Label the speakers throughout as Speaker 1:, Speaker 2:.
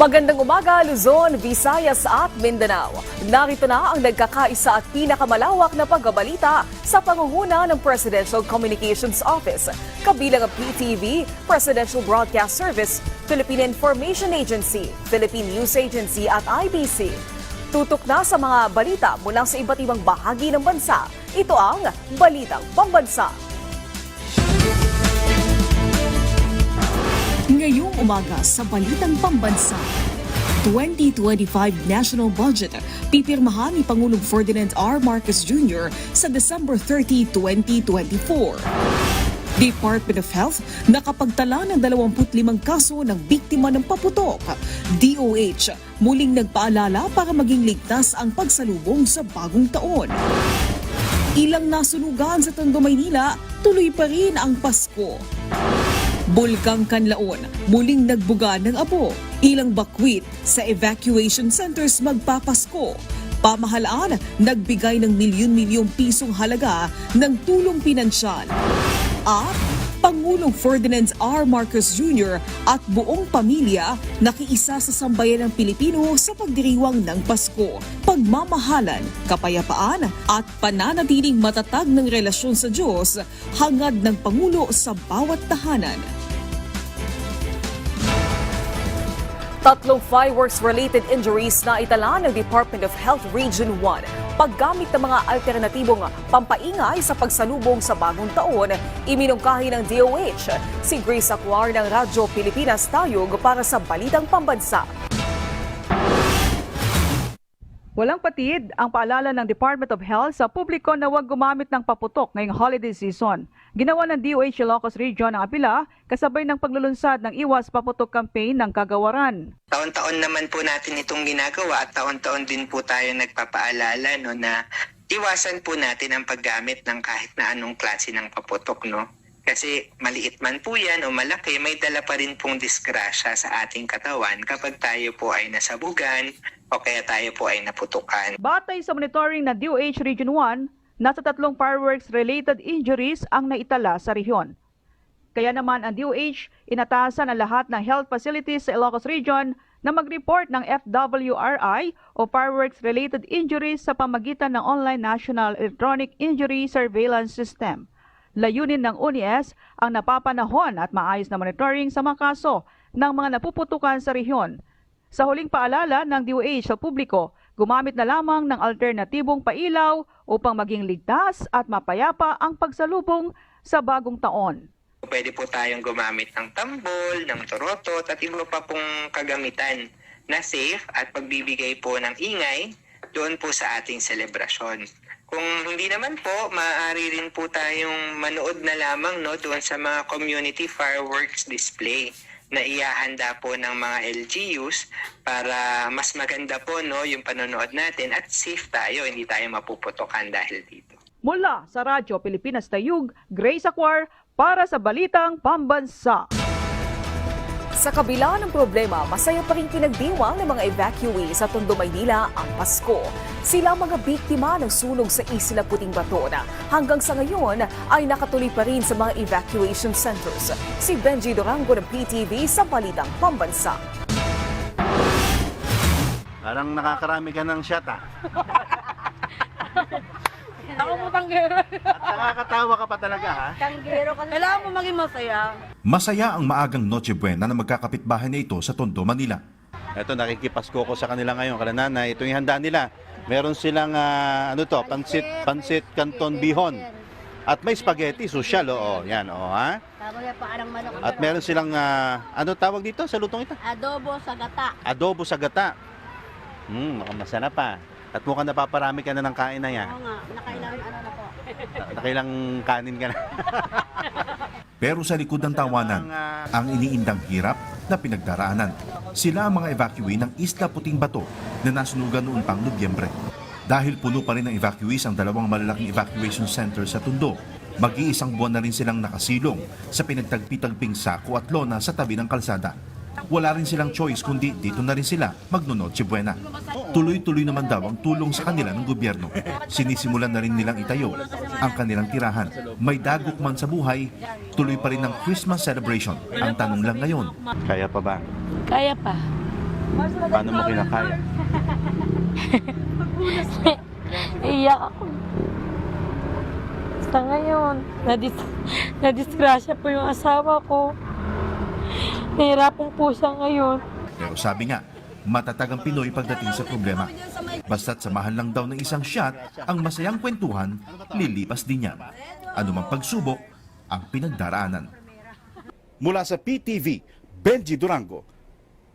Speaker 1: Magandang umaga, Luzon, Visayas at Mindanao. Narito na ang nagkakaisa at pinakamalawak na pagbabalita sa pangunguna ng Presidential Communications Office. Kabilang ang PTV, Presidential Broadcast Service, Philippine Information Agency, Philippine News Agency at IBC. Tutok na sa mga balita mula sa iba't ibang bahagi ng bansa. Ito ang Balitang Pambansa.
Speaker 2: Ngayong umaga sa Balitang Pambansa, 2025 National Budget pipirmahan ni Pangulong Ferdinand R. Marcos Jr. sa December 30, 2024. Department of Health nakapagtala ng 25 kaso ng biktima ng paputok. DOH muling nagpaalala para maging ligtas ang pagsalubong sa bagong taon. Ilang nasunugan sa Tondo, Maynila, tuloy pa rin ang Pasko. Bulkang Kanlaon, muling nagbuga ng abo. Ilang bakwit sa evacuation centers magpapasko. Pamahalaan, nagbigay ng milyon-milyong pisong halaga ng tulong pinansyal. At Pangulong Ferdinand R. Marcos Jr. at buong pamilya nakiisa sa sambayan ng Pilipino sa pagdiriwang ng Pasko, pagmamahalan, kapayapaan at pananatiling matatag ng relasyon sa Diyos, hangad ng Pangulo sa bawat tahanan.
Speaker 1: Tatlong fireworks-related injuries na itala ng Department of Health Region 1. Paggamit ng mga alternatibong pampaingay sa pagsalubong sa bagong taon, iminungkahi ng DOH. Si Grace Acuar ng Radyo Pilipinas Tayog para sa Balitang Pambansa.
Speaker 3: Walang patid ang paalala ng Department of Health sa publiko na huwag gumamit ng paputok ngayong holiday season. Ginawa ng DOH Ilocos Region ang apela kasabay ng paglulunsad ng Iwas Paputok Campaign ng Kagawaran.
Speaker 4: Taon-taon naman po natin itong ginagawa at taon-taon din po tayo nagpapaalala na iwasan po natin ang paggamit ng kahit na anong klase ng paputok. Kasi maliit man po yan o malaki, may dala pa rin pong disgrasya sa ating katawan kapag tayo po ay nasabugan o kaya tayo po ay naputukan.
Speaker 3: Batay sa monitoring ng DOH Region 1, nasa 3 fireworks-related injuries ang naitala sa rehiyon. Kaya naman ang DOH inatasan ang lahat ng health facilities sa Ilocos Region na mag-report ng FWRI o fireworks-related injuries sa pamagitan ng Online National Electronic Injury Surveillance System. Layunin ng UNIS ang napapanahon at maayos na monitoring sa mga kaso ng mga napuputukan sa rehiyon. Sa huling paalala ng DOH sa publiko, gumamit na lamang ng alternatibong pailaw upang maging ligtas at mapayapa ang pagsalubong sa bagong taon.
Speaker 4: Pwede po tayong gumamit ng tambol, ng torotot at iba pa pong kagamitan na safe at pagbibigay po ng ingay doon po sa ating selebrasyon. Kung hindi naman po, maaari rin po tayong manood na lamang doon sa mga community fireworks display na ihahanda po ng mga LGUs para mas maganda po yung panonood natin at safe tayo, hindi tayo mapuputokan dahil dito.
Speaker 3: Mula sa Radyo Pilipinas Tayug, Grace Acuar para sa Balitang Pambansa.
Speaker 1: Sa kabila ng problema, masaya pa rin pinagdiwang ng mga evacuee sa Tondo, Maynila ang Pasko. Sila mga biktima ng sunog sa Isla Puting Bato na hanggang sa ngayon ay nakatuloy pa rin sa mga evacuation centers. Si Benji Durango ng PTV sa Balitang Pambansa.
Speaker 5: Parang nakakarami ka ng shot
Speaker 6: Ako mo tanggero.
Speaker 5: At nakakatawa ka pa talaga
Speaker 6: Tanggero ka. Kailangan mo maging masaya.
Speaker 7: Masaya ang maagang Noche Buena na magkakapitbahay na ito sa Tondo, Manila.
Speaker 5: Ito, nakikipasko ko sa kanila ngayon, kalananay. Ito yung handa nila. Meron silang, pansit canton bihon. At may spaghetti, social, yan, ha?
Speaker 6: Tapos yung paarang manok.
Speaker 5: At meron silang, ano tawag dito sa lutong ito?
Speaker 6: Adobo sa gata.
Speaker 5: Adobo sa gata. Mukhang masarap pa. At mukhang napaparami ka na ng kain na yan.
Speaker 6: Oo nga, nakailang na po.
Speaker 5: Nakailang kanin ka na.
Speaker 7: Pero sa likod ng tawanan, ang iniindang hirap na pinagdaraanan. Sila ang mga evacuee ng Isla Puting Bato na nasunugan noon pang Nobyembre. Dahil puno pa rin ng evacuees ang dalawang malalaking evacuation center sa Tondo, mag-iisang buwan na rin silang nakasilong sa pinagtagpi-tagping sako at lona sa tabi ng kalsada. Wala rin silang choice kundi dito na rin sila magno-Noche Buena. Tuloy-tuloy naman daw ang tulong sa kanila ng gobyerno. Sinisimulan na rin nilang itayo ang kanilang tirahan. May dagok man sa buhay, tuloy pa rin ang Christmas celebration. Ang tanong lang ngayon,
Speaker 5: Kaya pa ba?
Speaker 6: Kaya pa.
Speaker 5: Paano mo kinakaya?
Speaker 8: Iyak ako. Sa ngayon, nadisgrasya po yung asawa ko. Nahirapan po siya ngayon.
Speaker 7: Pero sabi nga, matatag ang Pinoy pagdating sa problema. Basta't samahan lang daw ng isang shot, ang masayang kwentuhan, lilipas din yan. Anumang pagsubok, ang pinagdaraanan.
Speaker 9: Mula sa PTV, Benji Durango,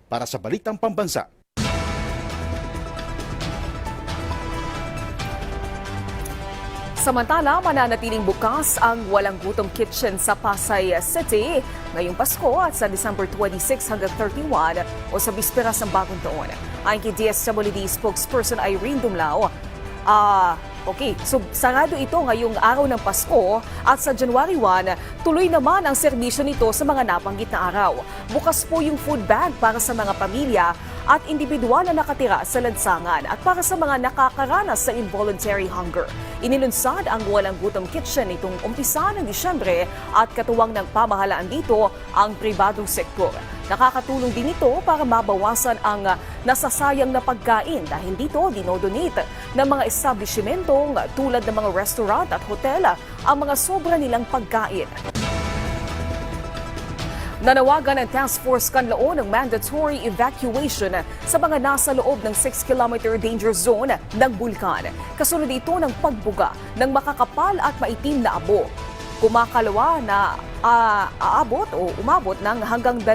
Speaker 9: para sa Balitang Pambansa.
Speaker 1: Samantala, mananatiling bukas ang Walang Gutom Kitchen sa Pasay City ngayong Pasko at sa December 26 hanggang 31 o sa bisperas ng Bagong Taon. Ayon kay DSWD spokesperson Irene Dumlao, so sarado ito ngayong araw ng Pasko at sa January 1, tuloy naman ang serbisyo nito sa mga nabanggit na araw. Bukas po yung food bag para sa mga pamilya at individual na nakatira sa lansangan at para sa mga nakakaranas sa involuntary hunger. Inilunsad ang Walang Gutom Kitchen itong umpisa ng Disyembre at katuwang ng pamahalaan dito ang pribadong sektor. Nakakatulong din ito para mabawasan ang nasasayang na pagkain dahil dito dinodonate ng mga establishmentong tulad ng mga restaurant at hotel ang mga sobra nilang pagkain. Nanawagan ng Task Force Kanlaon ng mandatory evacuation sa mga nasa loob ng 6-kilometer danger zone ng bulkan. Kasunod ito ng pagbuga ng makakapal at maitim na abo. Kumakalawa na umabot ng hanggang 2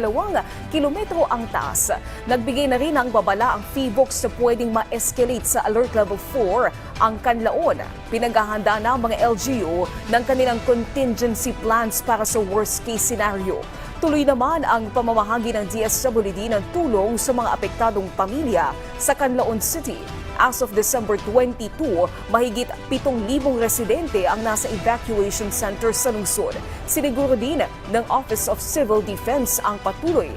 Speaker 1: kilometro ang taas. Nagbigay na rin ng babala ang PHIVOLCS na pwedeng ma-escalate sa Alert Level 4 ang Kanlaon. Pinaghahanda na ang mga LGU ng kanilang contingency plans para sa worst case scenario. Tuloy naman ang pamamahagi ng DSWD ng tulong sa mga apektadong pamilya sa Canlaon City. As of December 22, mahigit 7,000 residente ang nasa evacuation center sa lungsod. Siniguro din ng Office of Civil Defense ang patuloy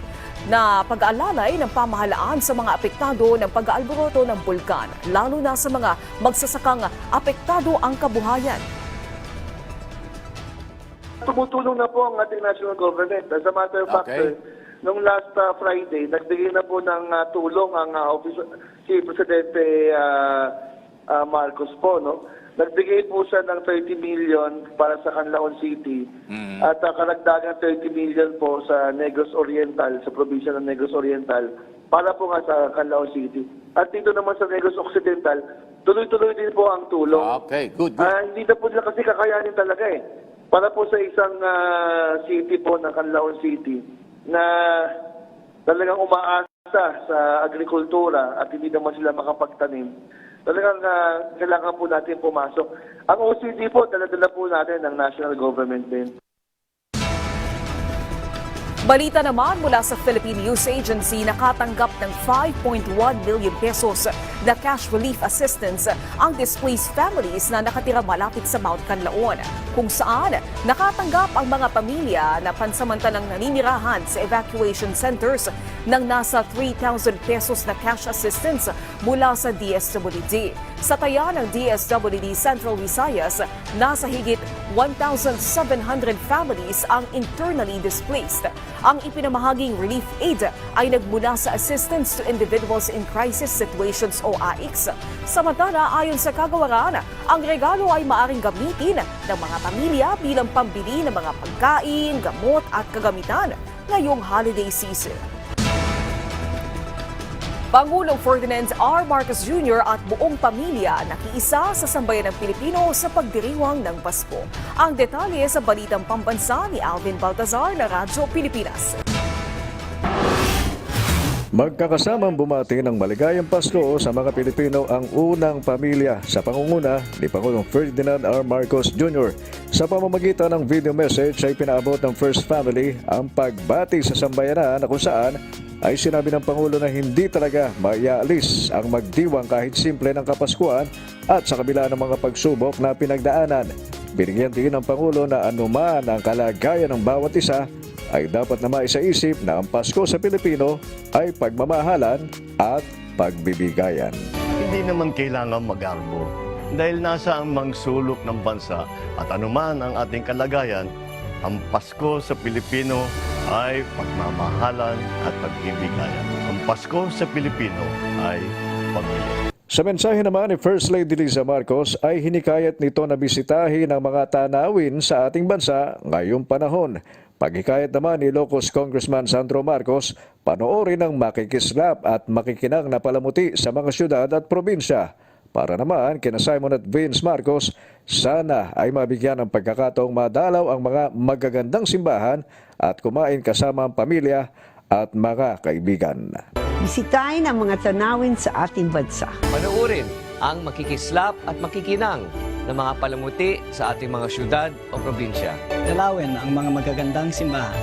Speaker 1: na pag-aalalay ng pamahalaan sa mga apektado ng pag-aalboroto ng bulkan, lalo na sa mga magsasakang apektado ang kabuhayan.
Speaker 10: Tumutulong na po ang ating national government. As a matter of fact, nung last Friday, nagbigay na po ng tulong ang si Presidente Marcos po. No? Nagbigay po siya ng 30 million para sa Canlaon City at karagdagan 30 million po sa Negros Oriental, sa probinsya ng Negros Oriental, para po nga sa Canlaon City. At dito naman sa Negros Occidental, tuloy-tuloy din po ang tulong.
Speaker 9: Okay, good.
Speaker 10: Hindi na po nila kasi kakayanin talaga eh. Para po sa isang city po ng Canlaon City na talagang umaasa sa agrikultura at hindi naman sila makapagtanim, talagang kailangan po natin pumasok. Ang OCD po, dala-dala po natin ng national government din.
Speaker 1: Balita naman mula sa Philippine News Agency, nakatanggap ng 5.1 million pesos na cash relief assistance ang displaced families na nakatira malapit sa Mount Canlaon, kung saan nakatanggap ang mga pamilya na pansamantalang naninirahan sa evacuation centers ng nasa 3,000 pesos na cash assistance mula sa DSWD. Sa taya ng DSWD Central Visayas, nasa higit 1,700 families ang internally displaced. Ang ipinamahaging relief aid ay nagmula sa Assistance to Individuals in Crisis Situations o AICS. Samantala, ayon sa kagawaran, ang regalo ay maaring gamitin ng mga pamilya bilang pambili ng mga pagkain, gamot at kagamitan ngayong holiday season. Pangulong Ferdinand R. Marcos Jr. at buong pamilya nakiisa sa sambayan ng Pilipino sa pagdiriwang ng Pasko. Ang detalye sa Balitang Pambansa ni Alvin Baltazar na Radyo Pilipinas.
Speaker 11: Magkakasamang bumati ng maligayang Pasko sa mga Pilipino ang unang pamilya sa pangunguna ni Pangulong Ferdinand R. Marcos Jr. Sa pamamagitan ng video message ay pinaabot ng First Family ang pagbati sa sambayanan na kung saan ay sinabi ng Pangulo na hindi talaga maiaalis ang magdiwang kahit simple ng Kapaskuhan at sa kabila ng mga pagsubok na pinagdaanan. Binigyan din ng Pangulo na anuman ang kalagayan ng bawat isa ay dapat na maisaisip na ang Pasko sa Pilipino ay pagmamahalan at pagbibigayan.
Speaker 12: Hindi naman kailangan mag-arbo dahil nasa ang sulok ng bansa at anuman ang ating kalagayan, ang Pasko sa Pilipino ay pagmamahalan at pagbibigayan. Ang Pasko sa Pilipino ay pamilya.
Speaker 11: Sa mensahe naman ni First Lady Liza Marcos ay hinikayat nito na bisitahin ang mga tanawin sa ating bansa ngayong panahon. Paghikayat naman ni Ilocos Congressman Sandro Marcos, panoorin ang makikislap at makikinang na palamuti sa mga syudad at probinsya. Para naman kina Simon at Vince Marcos, sana ay mabigyan ng pagkakataong madalaw ang mga magagandang simbahan at kumain kasama ang pamilya at mga kaibigan.
Speaker 13: Bisitahin ang mga tanawin sa ating bansa.
Speaker 14: Panoorin ang makikislap at makikinang ng mga palamuti sa ating mga syudad o probinsya.
Speaker 15: Dalawin ang mga magagandang simbahan.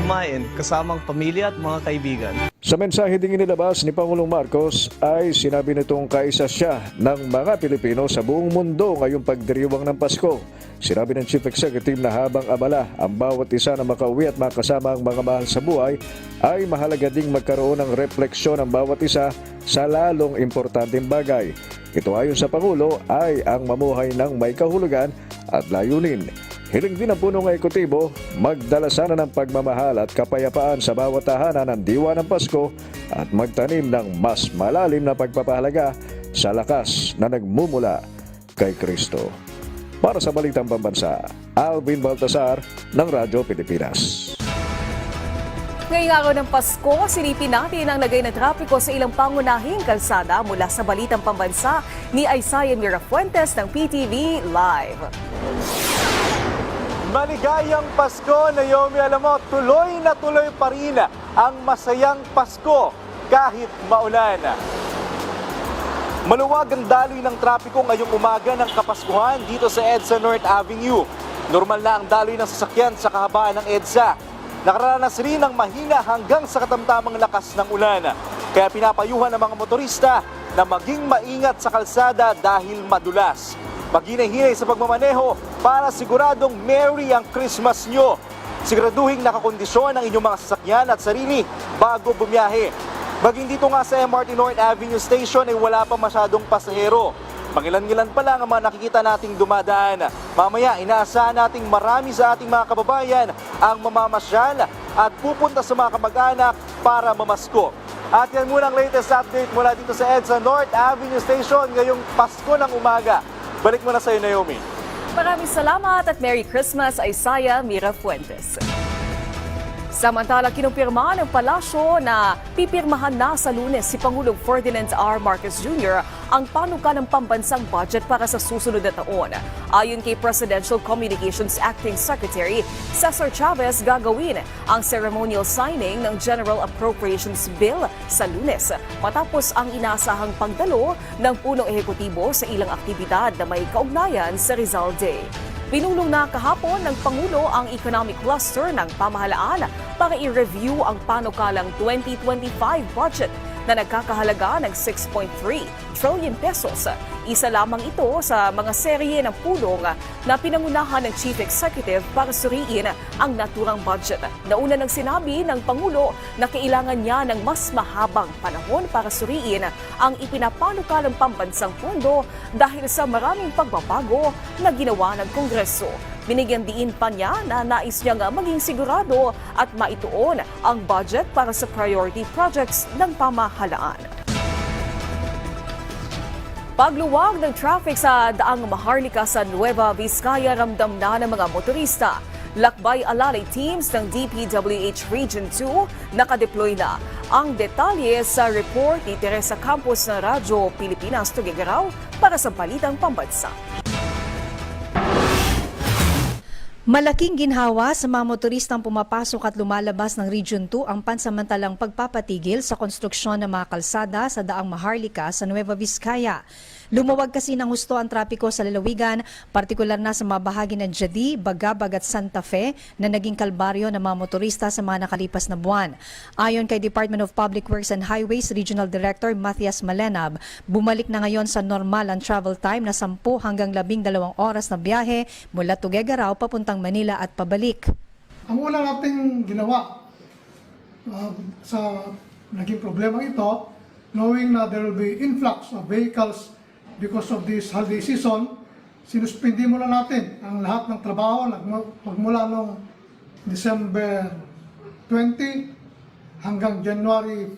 Speaker 15: Kumain kasamang pamilya at mga kaibigan.
Speaker 11: Sa mensahe ding inilabas ni Pangulong Marcos ay sinabi nitong kaisa siya ng mga Pilipino sa buong mundo ngayong pagdiriwang ng Pasko. Sinabi ng Chief Executive na habang abala ang bawat isa na makauwi at makasama ang mga mahal sa buhay, ay mahalaga ding magkaroon ng refleksyon ang bawat isa sa lalong importanteng bagay. Ito ayon sa Pangulo ay ang mamuhay ng may kahulugan at layunin. Hiling din ang punong ekutibo, magdala sana ng pagmamahal at kapayapaan sa bawat tahanan ng diwa ng Pasko at magtanim ng mas malalim na pagpapahalaga sa lakas na nagmumula kay Kristo. Para sa Balitang Pambansa, Alvin Baltasar ng Radyo Pilipinas.
Speaker 1: Ngayong araw ng Pasko, silipin natin ang lagay ng trapiko sa ilang pangunahing kalsada mula sa Balitang Pambansa ni Isaiah Mirafuentes ng PTV Live.
Speaker 16: Maligayang Pasko, Naomi. Alam mo, tuloy na tuloy pa rin ang masayang Pasko kahit maulan. Maluwag ang daloy ng trapiko ngayong umaga ng Kapaskuhan dito sa EDSA North Avenue. Normal na ang daloy ng sasakyan sa kahabaan ng EDSA. Nakaranas rin ng mahina hanggang sa katamtamang lakas ng ulan. Kaya pinapayuhan ng mga motorista na maging maingat sa kalsada dahil madulas. Maghinay-hinay sa pagmamaneho para siguradong merry ang Christmas nyo. Siguraduhin nakakondisyon ang inyong mga sasakyan at sarili bago bumiyahe. Baging dito nga sa MRT North Avenue Station ay wala pa masyadong pasahero. Pangilan-ngilan pa lang ang mga nakikita nating dumadaan. Mamaya, inaasahan nating marami sa ating mga kababayan ang mamamasyal at pupunta sa mga kamag-anak para mamasko. At yan muna ang latest update mula dito sa EDSA North Avenue Station ngayong Pasko ng umaga. Balik mo na sa'yo, Naomi.
Speaker 1: Maraming salamat at Merry Christmas, Isaiah Mirafuentes. Samantala, kinumpirma ng palasyo na pipirmahan na sa Lunes si Pangulong Ferdinand R. Marcos Jr. ang panukalang pambansang budget para sa susunod na taon. Ayon kay Presidential Communications Acting Secretary Cesar Chavez, gagawin ang ceremonial signing ng General Appropriations Bill sa Lunes matapos ang inaasahang pagdalo ng punong ehekutibo sa ilang aktibidad na may kaugnayan sa Rizal Day. Pinulong na kahapon ng Pangulo ang economic cluster ng pamahalaan para i-review ang panukalang 2025 budget na nagkakahalaga ng 6.3 trillion pesos. Isa lamang ito sa mga serye ng pulong na pinangunahan ng Chief Executive para suriin ang naturang budget. Nauna nang sinabi ng Pangulo na kailangan niya ng mas mahabang panahon para suriin ang ipinapanukalang pambansang pondo dahil sa maraming pagbabago na ginawa ng Kongreso. Binigyan diin pa niya na nais niya nga maging sigurado at maituon ang budget para sa priority projects ng pamahalaan. Pagluwag ng traffic sa daang Maharlika sa Nueva Vizcaya, ramdam na ng mga motorista. Lakbay alalay teams ng DPWH Region 2 nakadeploy na. Ang detalye sa report ni Teresa Campos ng Radyo Pilipinas Tugigaraw para sa Balitang Pambansa.
Speaker 17: Malaking ginhawa sa mga motoristang pumapasok at lumalabas ng Region 2 ang pansamantalang pagpapatigil sa konstruksyon ng mga kalsada sa daang Maharlika sa Nueva Vizcaya. Lumuwag kasi ng husto ang trapiko sa lalawigan, partikular na sa mga bahagi ng Jadi, Bagabag at Santa Fe na naging kalbaryo ng mga motorista sa mga nakalipas na buwan. Ayon kay Department of Public Works and Highways Regional Director Matthias Malenab, bumalik na ngayon sa normal ang travel time na 10 hanggang 12 oras na biyahe mula Tuguegarao papuntang Manila at pabalik.
Speaker 18: Ang una nating ginawa sa naging problema ito, knowing na there will be influx of vehicles because of this holiday season, sinuspindi muna natin ang lahat ng trabaho magmula noong December 20 hanggang January 5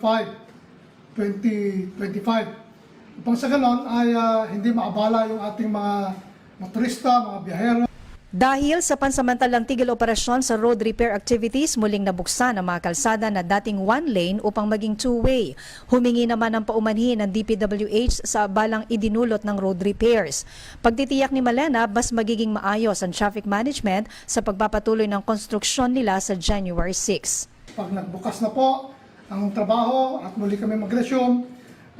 Speaker 18: 2025. Upang sa ganon ay hindi maabala yung ating mga motorista, mga biyahero.
Speaker 17: Dahil sa pansamantalang tigil operasyon sa road repair activities, muling nabuksan ang mga kalsada na dating one lane upang maging two-way. Humingi naman ng paumanhin ng DPWH sa balang idinulot ng road repairs. Pagtitiyak ni Malena, mas magiging maayos ang traffic management sa pagpapatuloy ng konstruksyon nila sa January 6.
Speaker 18: Pag nagbukas na po ang trabaho at muli kami mag-resume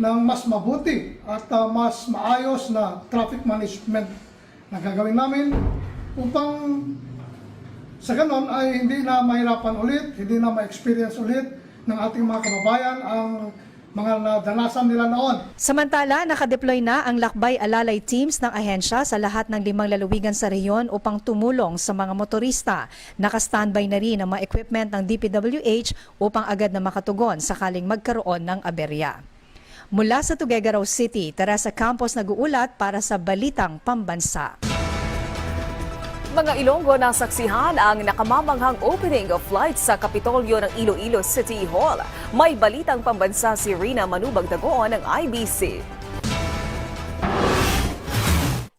Speaker 18: ng mas mabuti at mas maayos na traffic management na gagawin namin, upang sa ganon ay hindi na mahirapan ulit, hindi na ma-experience ulit ng ating mga kababayan ang mga nadanasan nila noon.
Speaker 17: Samantala, nakadeploy na ang lakbay alalay teams ng ahensya sa lahat ng 5 lalawigan sa rehiyon upang tumulong sa mga motorista. Naka-standby na rin ang mga equipment ng DPWH upang agad na makatugon sakaling magkaroon ng aberya. Mula sa Tuguegarao City, Teresa Campos nag-uulat para sa Balitang Pambansa.
Speaker 1: Mga Ilonggo nasaksihan ang nakamamanghang opening of flights sa Kapitolyo ng Iloilo City Hall. May balitang pambansa si Rina Manubag Dagoon ng IBC.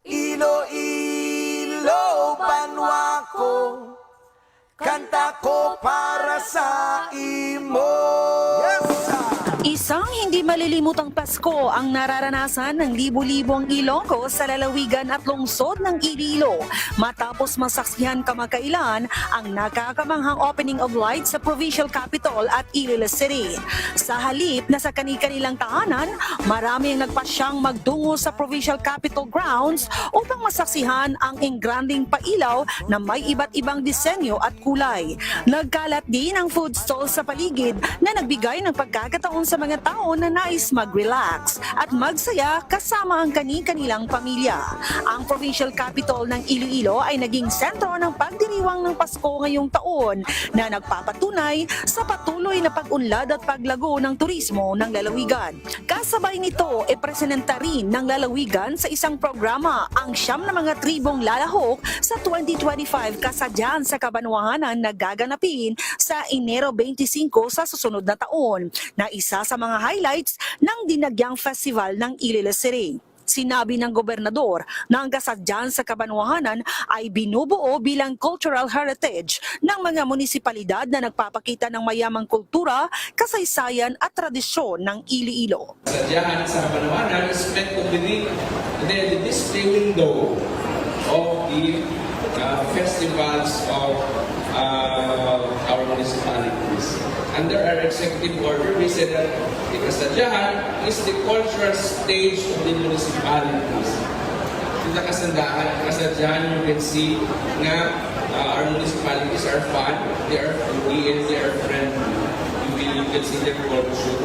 Speaker 19: Iloilo, banwa ko, kanta ko para sa imo. Yes, sir!
Speaker 20: Isang hindi malilimutang Pasko ang nararanasan ng libo-libong Ilonggo sa lalawigan at lungsod ng Iloilo matapos masaksihan kamakailan ang nakakamanghang opening of lights sa provincial capital at Iloilo City. Sa halip na sa kani-kanilang tahanan, marami ang nagpasyang magtungo sa provincial capital grounds upang masaksihan ang engranding pailaw na may iba't ibang disenyo at kulay. Nagkalat din ang food stalls sa paligid na nagbigay ng pagkakataon sa mga tao na nais mag-relax at magsaya kasama ang kani-kanilang pamilya. Ang provincial capital ng Iloilo ay naging sentro ng pagdiriwang ng Pasko ngayong taon na nagpapatunay sa patuloy na pag-unlad at paglago ng turismo ng lalawigan. Kasabay nito, ipresenta rin ng lalawigan sa isang programa ang 9 na mga tribong lalahok sa 2025 kasadyan sa Kabanwahanan na gaganapin sa Enero 25 sa susunod na taon, na isa sa mga highlights ng Dinagyang Festival ng Iloilo City. Sinabi ng gobernador na ang kasadyan sa Kabanwahanan ay binubuo bilang cultural heritage ng mga munisipalidad na nagpapakita ng mayamang kultura, kasaysayan at tradisyon ng Iloilo.
Speaker 21: Kasadyan sa Kabanwahanan is meant to be the display window of the festivals of our municipalities. Under our executive order, we said that the Kasadyahan is the cultural stage of the municipalities. Sa Kasadyahan, you can see na our municipalities are fun, they are foodie, and they are friendly. You can see their culture.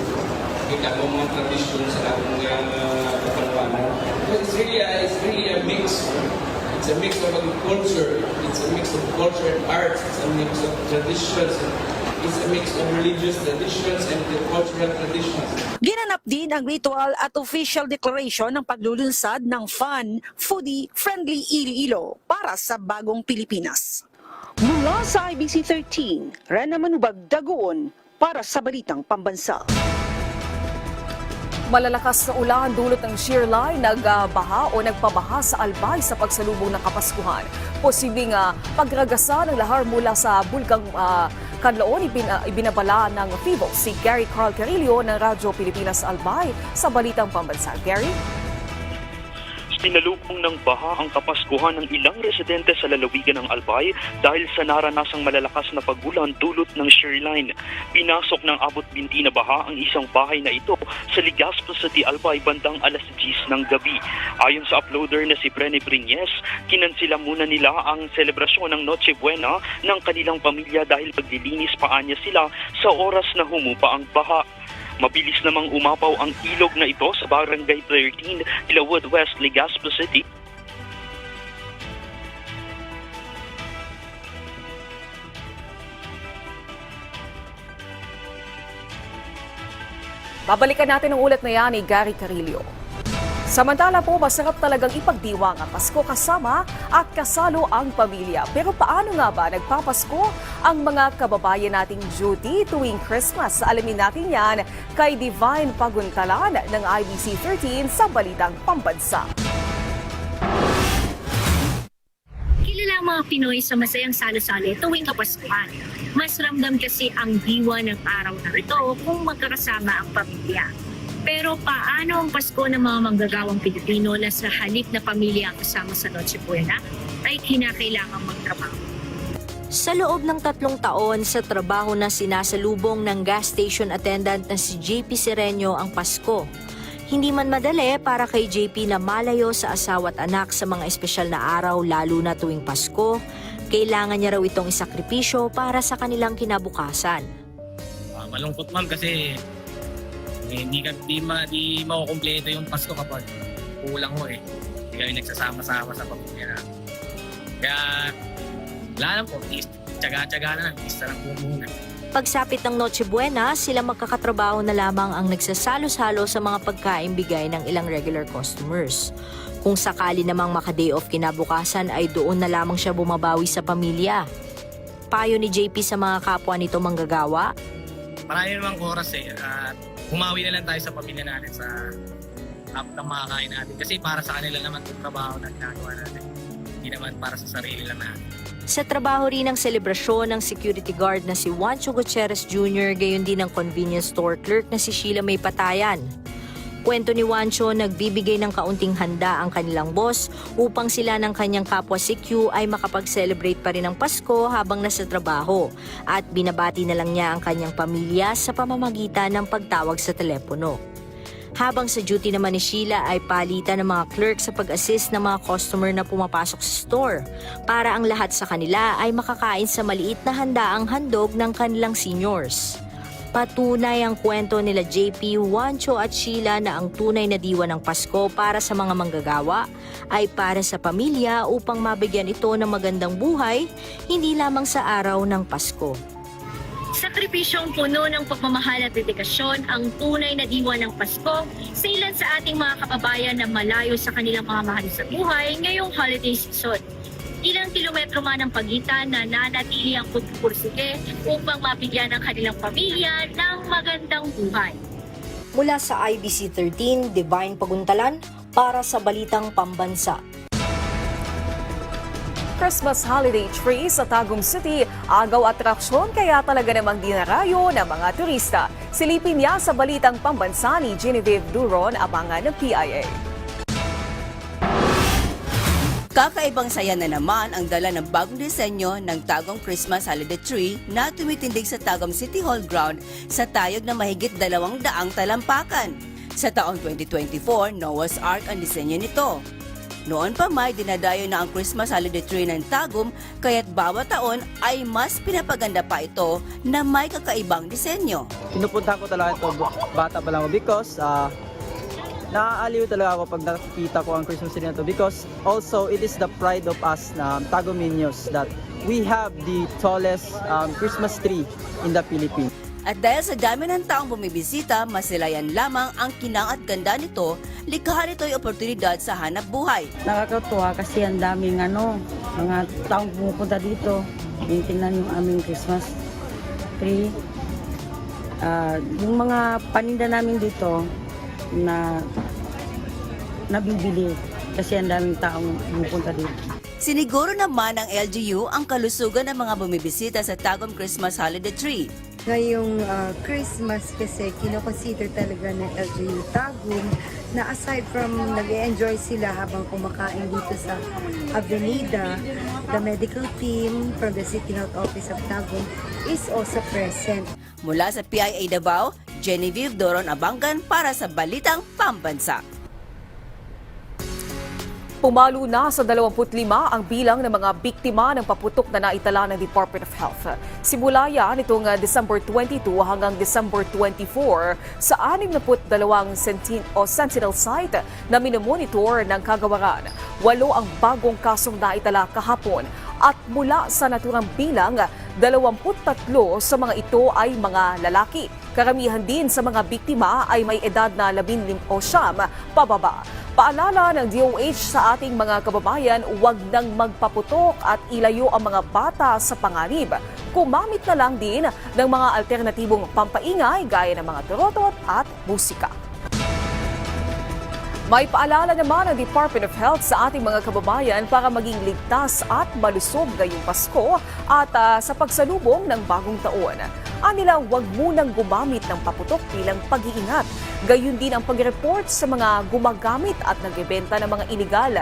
Speaker 21: Kita po mga tradisyon sa ating Kapanwanan. It's really a mix. It's a mix of agriculture, it's a mix of culture and arts, it's a mix of traditions, it's a mix of religious traditions and cultural traditions.
Speaker 20: Ginanap din ang ritual at official declaration ng paglulunsad ng fun, foodie-friendly Iloilo para sa bagong Pilipinas. Mula sa IBC 13, Rena Manubag Dagoon para sa Balitang Pambansa.
Speaker 1: Malalakas na ulan dulot ng shear line, nagbaha o nagpabaha sa Albay sa pagsalubong ng Kapaskuhan. Posibleng pagragasan ng lahar mula sa bulkang Kanlaon, ibinabala ng FIVO si Gary Carl Carillo ng Radyo Pilipinas Albay sa Balitang Pambansa. Gary?
Speaker 22: Sinalubong ng baha ang Kapaskuhan ng ilang residente sa lalawigan ng Albay dahil sa naranasang malalakas na pagulan dulot ng shear line. Pinasok ng abot binti na baha ang isang bahay na ito sa Legazpo City, Albay bandang alas 10 ng gabi. Ayon sa uploader na si Brene Briñez, kinansila muna nila ang selebrasyon ng Noche Buena ng kanilang pamilya dahil paglilinis pa niya sila sa oras na humupa ang baha. Mabilis namang umapaw ang ilog na ito sa Barangay 13, Ilawood West, Legazpo City.
Speaker 1: Babalikan natin ang ulat na yan ni Gary Carillo. Samantala po, masarap talagang ipagdiwang ang Pasko kasama at kasalo ang pamilya. Pero paano nga ba nagpapasko ang mga kababayan nating duty tuwing Christmas? Alamin natin yan kay Divine Paguntalan ng IBC 13 sa Balitang Pambansa.
Speaker 2: Kilala ang mga Pinoy sa masayang salo-salo tuwing Kapaskuhan. Mas ramdam kasi ang diwa ng araw na ito kung magkakasama ang pamilya. Pero paano ang Pasko ng mga manggagawang Pilipino na sa halip na pamilya ang kasama sa Noche Buena ay kinakailangang magtrabaho?
Speaker 4: Sa loob ng 3 taon sa trabaho na sinasalubong ng gas station attendant na si JP Sereño ang Pasko. Hindi man madali para kay JP na malayo sa asawa at anak sa mga espesyal na araw lalo na tuwing Pasko. Kailangan niya raw itong isakripisyo para sa kanilang kinabukasan.
Speaker 23: Malungkot ma'am kasi hindi makukumpleto yung Pasko kapag kulang mo eh. Hindi kami nagsasama-sama sa pamilya namin. Kaya wala lang po, tsaga-tsaga na lang, isa lang po muna.
Speaker 4: Pagsapit ng Noche Buena, sila magkakatrabaho na lamang ang nagsasalo-salo sa mga pagkain bigay ng ilang regular customers. Kung sakali namang maka-day off kinabukasan ay doon na lamang siya bumabawi sa pamilya. Payo ni JP sa mga kapwa nito manggagawa.
Speaker 23: Marami namang oras eh. Humawi na lang tayo sa pamilya natin sa tapos ng makakain natin. Kasi para sa kanila naman itong trabaho na ginagawa natin. Hindi naman para sa sarili lang natin.
Speaker 4: Sa trabaho rin ng selebrasyon ng security guard na si Juancho Gutierrez Jr., gayon din ng convenience store clerk na si Sheila May Patayan. Kwento ni Juancho, nagbibigay ng kaunting handa ang kanilang boss upang sila ng kanyang kapwa CQ ay makapag-celebrate pa rin ng Pasko habang nasa trabaho at binabati na lang niya ang kanyang pamilya sa pamamagitan ng pagtawag sa telepono. Habang sa duty naman ni Sheila ay palitan ng mga clerk sa pag-assist ng mga customer na pumapasok sa store para ang lahat sa kanila ay makakain sa maliit na handaang handog ng kanilang seniors. Patunay ang kwento nila JP, Juancho at Sheila na ang tunay na diwa ng Pasko para sa mga manggagawa ay para sa pamilya upang mabigyan ito ng magandang buhay, hindi lamang sa araw ng Pasko.
Speaker 2: Sakripisyong puno ng pagmamahal at dedikasyon ang tunay na diwa ng Pasko sa ilan sa ating mga kababayan na malayo sa kanilang mga mahal sa buhay ngayong holiday season. Ilang kilometro man ang pagitan na nanatili ang pagpupursige upang mabigyan ang kanilang pamilya ng magandang buhay.
Speaker 4: Mula sa IBC 13, Divine Paguntalan para sa Balitang Pambansa.
Speaker 1: Christmas holiday tree sa Tagum City, agaw atraksyon kaya talaga namang dinarayo ng mga turista. Silipin niya sa Balitang Pambansa ni Genevieve Duron, abangan ng PIA.
Speaker 24: Kakaibang saya na naman ang dala ng bagong disenyo ng Tagum Christmas Holiday Tree na tumitindig sa Tagum City Hall ground sa tayog na mahigit 200 talampakan. Sa taong 2024, Noah's Ark ang disenyo nito. Noon pa may dinadayo na ang Christmas Holiday Tree ng Tagum kaya't bawat taon ay mas pinapaganda pa ito na may kakaibang disenyo.
Speaker 15: Pinupunta ko talaga ito bata pa lang because naaaliw talaga ako pag nakikita ko ang Christmas tree na to because also it is the pride of us na Tagumenios that we have the tallest Christmas tree in the Philippines.
Speaker 24: At dahil sa dami ng taong bumibisita, masilayan lamang ang kinang at ganda nito, likha nito'y oportunidad sa hanap buhay.
Speaker 25: Nakakatuwa kasi ang daming mga taong pumupunta dito, tingnan yung aming Christmas tree. Yung mga paninda namin dito, na nabibili kasi ang daming taong pumupunta dito.
Speaker 24: Siniguro naman ng LGU ang kalusugan ng mga bumibisita sa Tagum Christmas Holiday Tree.
Speaker 26: Ngayong Christmas kasi kinoconsider talaga ng LGU Tagum na aside from nag-enjoy sila habang kumakain dito sa Avenida, the medical team from the City Health Office of Tagum is also present.
Speaker 24: Mula sa PIA Davao, Genevieve Doron Abangan para sa Balitang Pambansa.
Speaker 1: Pumalo na sa 25 ang bilang ng mga biktima ng paputok na naitala ng Department of Health. Simula yan itong December 22 hanggang December 24 sa 62 Sentinel site na minomonitor ng kagawaran. 8 ang bagong kasong naitala kahapon. at mula sa naturang bilang, 23 sa mga ito ay mga lalaki. Karamihan din sa mga biktima ay may edad na 15 o 9 pababa. Paalala ng DOH sa ating mga kababayan, huwag nang magpaputok at ilayo ang mga bata sa panganib. Kumamit na lang din ng mga alternatibong pampaingay gaya ng mga turotot at musika. May paalala naman ang Department of Health sa ating mga kababayan para maging ligtas at malusog ngayong Pasko at sa pagsalubong ng bagong taon. Anila huwag munang gumamit ng paputok bilang pag-iingat. Gayun din ang pag-report sa mga gumagamit at nagbebenta ng mga iligal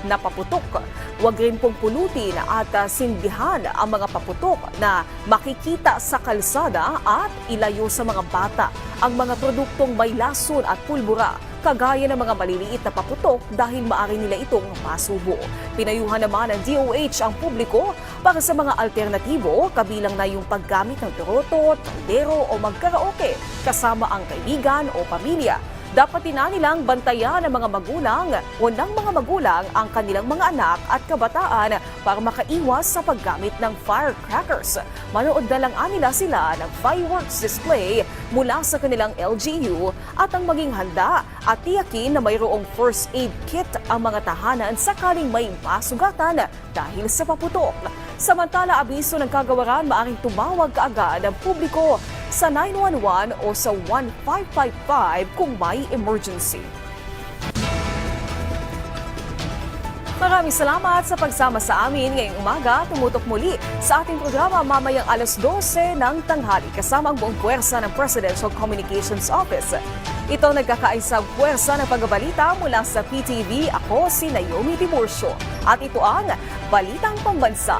Speaker 1: na paputok. Huwag rin pong pulutin at sindihan ang mga paputok na makikita sa kalsada at ilayo sa mga bata ang mga produktong may lason at pulbura, kagaya ng mga maliliit na paputok dahil maaari nila itong masubo. Pinayuhan naman ng DOH ang publiko para sa mga alternatibo, kabilang na yung paggamit ng turotot, kaldero o magkaraoke kasama ang kaibigan o pamilya. Dapat din nilang bantayan ng mga magulang o ng mga magulang ang kanilang mga anak at kabataan para makaiwas sa paggamit ng firecrackers. Manood na lang nila sila ng fireworks display mula sa kanilang LGU at ang maging handa at tiyakin na mayroong first aid kit ang mga tahanan sakaling may masugatan dahil sa paputok. Samantala, abiso ng kagawaran, maaaring tumawag kaagad ang publiko sa 911 o sa 1555 kung may emergency. Maraming salamat sa pagsama sa amin ngayong umaga. Tumutok muli sa ating programa mamayang alas 12 ng tanghali kasama ang buong puwersa ng Presidential Communications Office. Ito nagkakaisang puwersa ng pagbabalita mula sa PTV. Ako si Naomi Tiburcio at ito ang Balitang Pambansa.